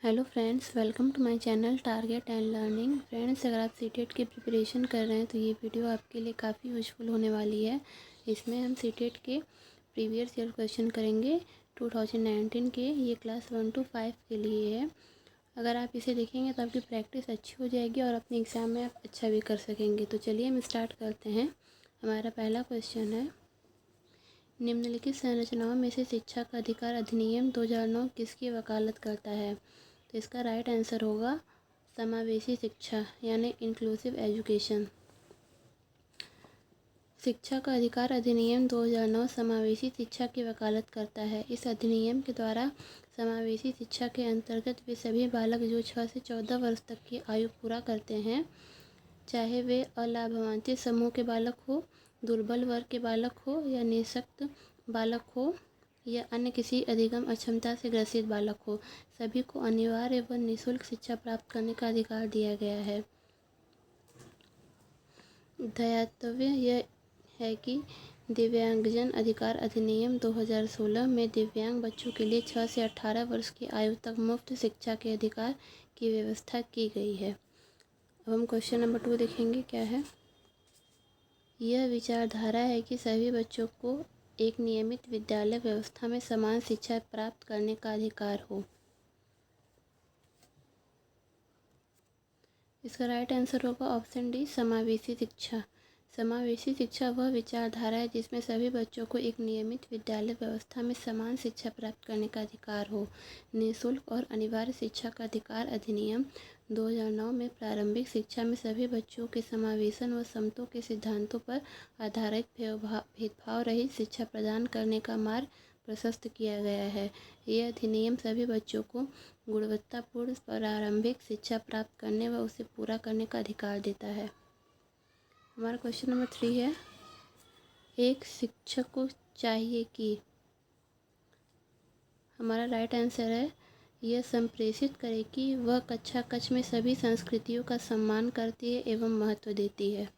Hello friends, welcome to my channel target and learning. Friends, अगर आप CTET की preparation कर रहे हैं तो ये वीडियो आपके लिए काफ़ी यूजफुल होने वाली है। इसमें हम सीटेट के प्रीवियस ईयर क्वेश्चन करेंगे 2019 के। ये क्लास 1 to 5 के लिए है। अगर आप इसे देखेंगे तो आपकी प्रैक्टिस अच्छी हो जाएगी और अपने एग्ज़ाम में आप अच्छा भी कर सकेंगे। तो चलिए हम स्टार्ट करते हैं। हमारा पहला क्वेश्चन है, निम्नलिखित संरचनाओं में से शिक्षा का अधिकार अधिनियम 2009 किसकी वकालत करता है? तो इसका राइट आंसर होगा समावेशी शिक्षा यानी इंक्लूसिव एजुकेशन। शिक्षा का अधिकार अधिनियम 2009 समावेशी शिक्षा की वकालत करता है। इस अधिनियम के द्वारा समावेशी शिक्षा के अंतर्गत वे सभी बालक जो 6 से 14 वर्ष तक की आयु पूरा करते हैं, चाहे वे अलाभान्वित समूह के बालक हो, दुर्बल वर्ग के बालक हो या निःशक्त बालक हो या अन्य किसी अधिगम अक्षमता से ग्रसित बालक हो, सभी को अनिवार्य एवं निःशुल्क शिक्षा प्राप्त करने का अधिकार दिया गया है। ध्यातव्य यह है कि दिव्यांगजन अधिकार अधिनियम 2016 में दिव्यांग बच्चों के लिए 6 से 18 वर्ष की आयु तक मुफ्त शिक्षा के अधिकार की व्यवस्था की गई है। अब हम क्वेश्चन नंबर 2 देखेंगे क्या है। यह विचारधारा है कि सभी बच्चों को एक नियमित विद्यालय व्यवस्था में समान शिक्षा प्राप्त करने का अधिकार हो। इसका राइट आंसर होगा ऑप्शन डी, समावेशी शिक्षा। समावेशी शिक्षा वह विचारधारा है जिसमें सभी बच्चों को एक नियमित विद्यालय व्यवस्था में समान शिक्षा प्राप्त करने का अधिकार हो। निःशुल्क और अनिवार्य शिक्षा का अधिकार अधिनियम 2009 में प्रारंभिक शिक्षा में सभी बच्चों के समावेशन व समता के सिद्धांतों पर आधारित भेदभाव रहित शिक्षा प्रदान करने का मार्ग प्रशस्त किया गया है। यह अधिनियम सभी बच्चों को गुणवत्तापूर्ण प्रारंभिक शिक्षा प्राप्त करने व उसे पूरा करने का अधिकार देता है। हमारा क्वेश्चन नंबर 3 है, एक शिक्षक को चाहिए कि, हमारा राइट आंसर है यह संप्रेषित करे कि वह कक्षा कक्ष में सभी संस्कृतियों का सम्मान करती है एवं महत्व देती है।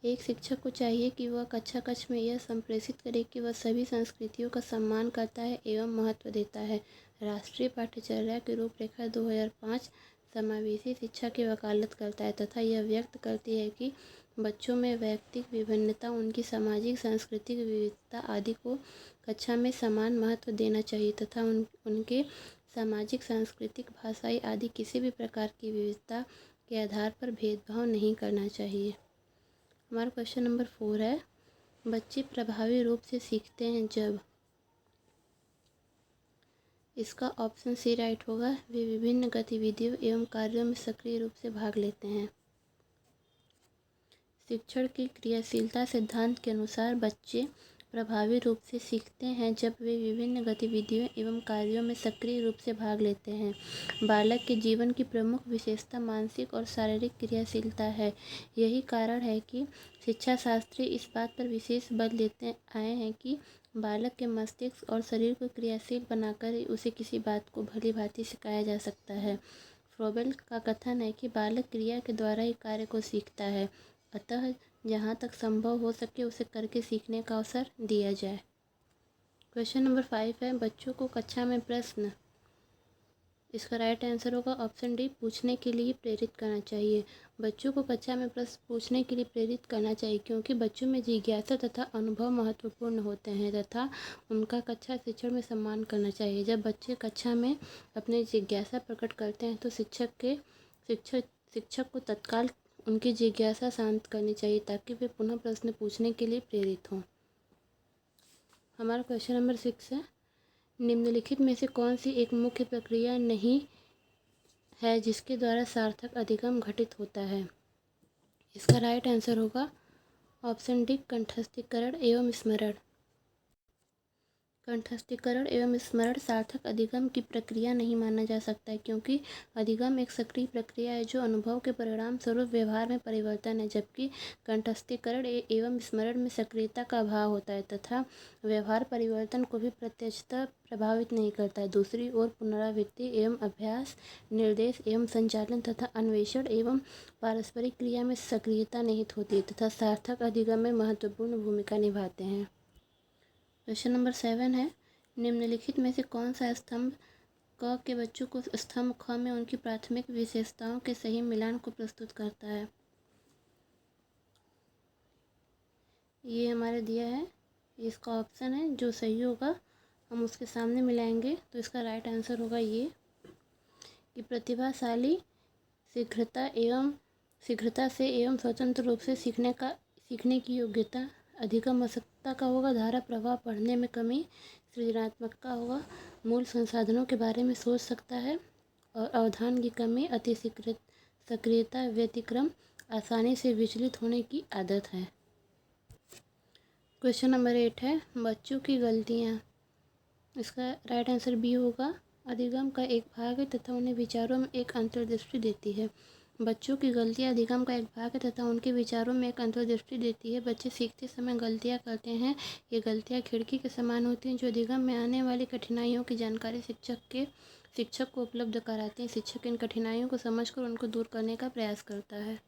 एक शिक्षक को चाहिए कि वह कक्षा कक्ष में यह संप्रेषित करे कि वह सभी संस्कृतियों का सम्मान करता है एवं महत्व देता है। राष्ट्रीय पाठ्यचर्या की रूपरेखा 2005 समावेशी शिक्षा की वकालत करता है तथा यह व्यक्त करती है कि बच्चों में व्यक्तिगत विभिन्नता, उनकी सामाजिक सांस्कृतिक विविधता आदि को कक्षा में समान महत्व देना चाहिए तथा उनके सामाजिक, सांस्कृतिक, भाषाई आदि किसी भी प्रकार की विविधता के आधार पर भेदभाव नहीं करना चाहिए। हमारा क्वेश्चन नंबर 4 है, बच्चे प्रभावी रूप से सीखते हैं जब, इसका ऑप्शन सी राइट होगा, वे विभिन्न गतिविधियों एवं कार्यों में सक्रिय रूप से भाग लेते हैं। शिक्षण की क्रियाशीलता सिद्धांत के अनुसार बच्चे प्रभावी रूप से सीखते हैं जब वे विभिन्न गतिविधियों एवं कार्यों में सक्रिय रूप से भाग लेते हैं। बालक के जीवन की प्रमुख विशेषता मानसिक और शारीरिक क्रियाशीलता है। यही कारण है कि शिक्षा शास्त्री इस बात पर विशेष बल देते आए हैं कि बालक के मस्तिष्क और शरीर को क्रियाशील बनाकर ही उसे किसी बात को भली भांति सिखाया जा सकता है। फ्रोबेल का कथन है कि बालक क्रिया के द्वारा ही कार्य को सीखता है, अतः जहाँ तक संभव हो सके उसे करके सीखने का अवसर दिया जाए। क्वेश्चन नंबर 5 है, बच्चों को कक्षा में प्रश्न, इसका राइट आंसर होगा ऑप्शन डी, पूछने के लिए प्रेरित करना चाहिए। बच्चों को कक्षा में प्रश्न पूछने के लिए प्रेरित करना चाहिए क्योंकि बच्चों में जिज्ञासा तथा अनुभव महत्वपूर्ण होते हैं तथा उनका कक्षा शिक्षण में सम्मान करना चाहिए। जब बच्चे कक्षा में अपनी जिज्ञासा प्रकट करते हैं तो शिक्षक को तत्काल उनकी जिज्ञासा शांत करनी चाहिए ताकि वे पुनः प्रश्न पूछने के लिए प्रेरित हों। हमारा क्वेश्चन नंबर 6 है, निम्नलिखित में से कौन सी एक मुख्य प्रक्रिया नहीं है जिसके द्वारा सार्थक अधिगम घटित होता है? इसका राइट आंसर होगा ऑप्शन डी, कंठस्थीकरण एवं स्मरण। कंठस्थीकरण एवं स्मरण सार्थक अधिगम की प्रक्रिया नहीं माना जा सकता है क्योंकि अधिगम एक सक्रिय प्रक्रिया है जो अनुभव के परिणाम स्वरूप व्यवहार में परिवर्तन है, जबकि कंठस्थीकरण एवं स्मरण में सक्रियता का अभाव होता है तथा व्यवहार परिवर्तन को भी प्रत्यक्षतः प्रभावित नहीं करता है। दूसरी ओर पुनरावृत्ति एवं अभ्यास, निर्देश एवं संचालन तथा अन्वेषण एवं पारस्परिक क्रिया में सक्रियता निहित होती है तथा सार्थक अधिगम में महत्वपूर्ण भूमिका निभाते हैं। क्वेश्चन नंबर 7 है, निम्नलिखित में से कौन सा स्तंभ क के बच्चों को स्तंभ ख में उनकी प्राथमिक विशेषताओं के सही मिलान को प्रस्तुत करता है। ये हमारे दिया है, इसका ऑप्शन है जो सही होगा हम उसके सामने मिलाएंगे, तो इसका राइट आंसर होगा ये कि प्रतिभाशाली शीघ्रता से एवं स्वतंत्र रूप से सीखने की योग्यता, अधिकम आवश्यकता का होगा, धारा प्रवाह पढ़ने में कमी, सृजनात्मक का होगा, मूल संसाधनों के बारे में सोच सकता है, और अवधान की कमी, अति सक्रियता, व्यतिक्रम, आसानी से विचलित होने की आदत है। क्वेश्चन नंबर 8 है बच्चों की गलतियाँ। इसका राइट आंसर बी होगा, अधिगम का एक भाग है तथा उन्हें विचारों में एक अंतर्दृष्टि देती है। बच्चों की गलतियाँ अधिगम का एक भाग है तथा उनके विचारों में एक अंतर्दृष्टि देती है। बच्चे सीखते समय गलतियाँ करते हैं। ये गलतियाँ खिड़की के समान होती हैं जो अधिगम में आने वाली कठिनाइयों की जानकारी शिक्षक को उपलब्ध कराते हैं। शिक्षक इन कठिनाइयों को समझकर उनको दूर करने का प्रयास करता है।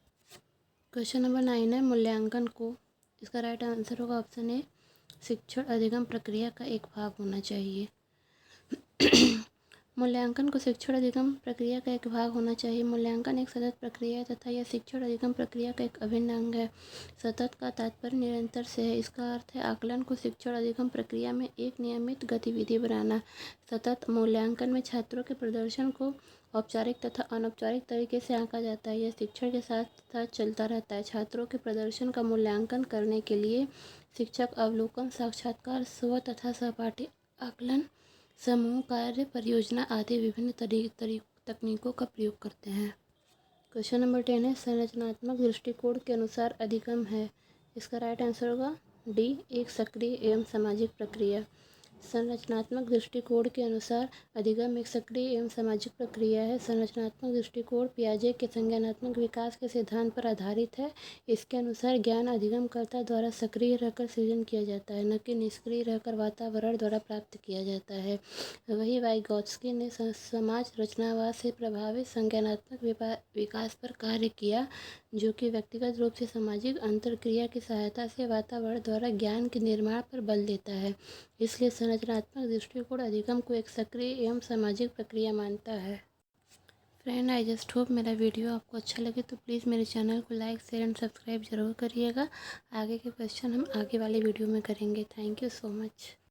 क्वेश्चन नंबर 9 है मूल्यांकन को। इसका राइट आंसर होगा ऑप्शन ए, शिक्षण अधिगम प्रक्रिया का एक भाग होना चाहिए। मूल्यांकन को शिक्षण अधिगम प्रक्रिया का एक भाग होना चाहिए। मूल्यांकन एक सतत प्रक्रिया है तथा यह शिक्षण अधिगम प्रक्रिया का एक अभिन्न अंग है। सतत का तात्पर्य निरंतर से है। इसका अर्थ है आकलन को शिक्षण अधिगम प्रक्रिया में एक नियमित गतिविधि बनाना। सतत मूल्यांकन में छात्रों के प्रदर्शन को औपचारिक तथा अनौपचारिक तरीके से आंका जाता है। यह शिक्षण के साथ साथ चलता रहता है। छात्रों के प्रदर्शन का मूल्यांकन करने के लिए शिक्षक अवलोकन, साक्षात्कार, स्व तथा सहपाठी आकलन, समूह कार्य, परियोजना आदि विभिन्न तकनीकों का प्रयोग करते हैं। क्वेश्चन नंबर 10 है संरचनात्मक दृष्टिकोण के अनुसार अधिगम है। इसका राइट आंसर होगा डी, एक सक्रिय एवं सामाजिक प्रक्रिया। संरचनात्मक दृष्टिकोण के अनुसार अधिगम एक सक्रिय एवं सामाजिक प्रक्रिया है। संरचनात्मक दृष्टिकोण पियाजे के संज्ञानात्मक विकास के सिद्धांत पर आधारित है। इसके अनुसार ज्ञान अधिगमकर्ता द्वारा सक्रिय रहकर सृजन किया जाता है, न कि निष्क्रिय रहकर वातावरण द्वारा प्राप्त किया जाता है। वही वाइगोत्स्की ने समाज रचनावाद से प्रभावित संज्ञानात्मक विकास पर कार्य किया, जो कि व्यक्तिगत रूप से सामाजिक अंतरक्रिया की सहायता से वातावरण द्वारा ज्ञान के निर्माण पर बल देता है। इसलिए संरचनात्मक दृष्टिकोण अधिगम को एक सक्रिय एवं सामाजिक प्रक्रिया मानता है। फ्रेंड, आई जस्ट होप मेरा वीडियो आपको अच्छा लगे तो प्लीज़ मेरे चैनल को लाइक, शेयर एंड सब्सक्राइब जरूर करिएगा। आगे के क्वेश्चन हम आगे वाले वीडियो में करेंगे। Thank you so much.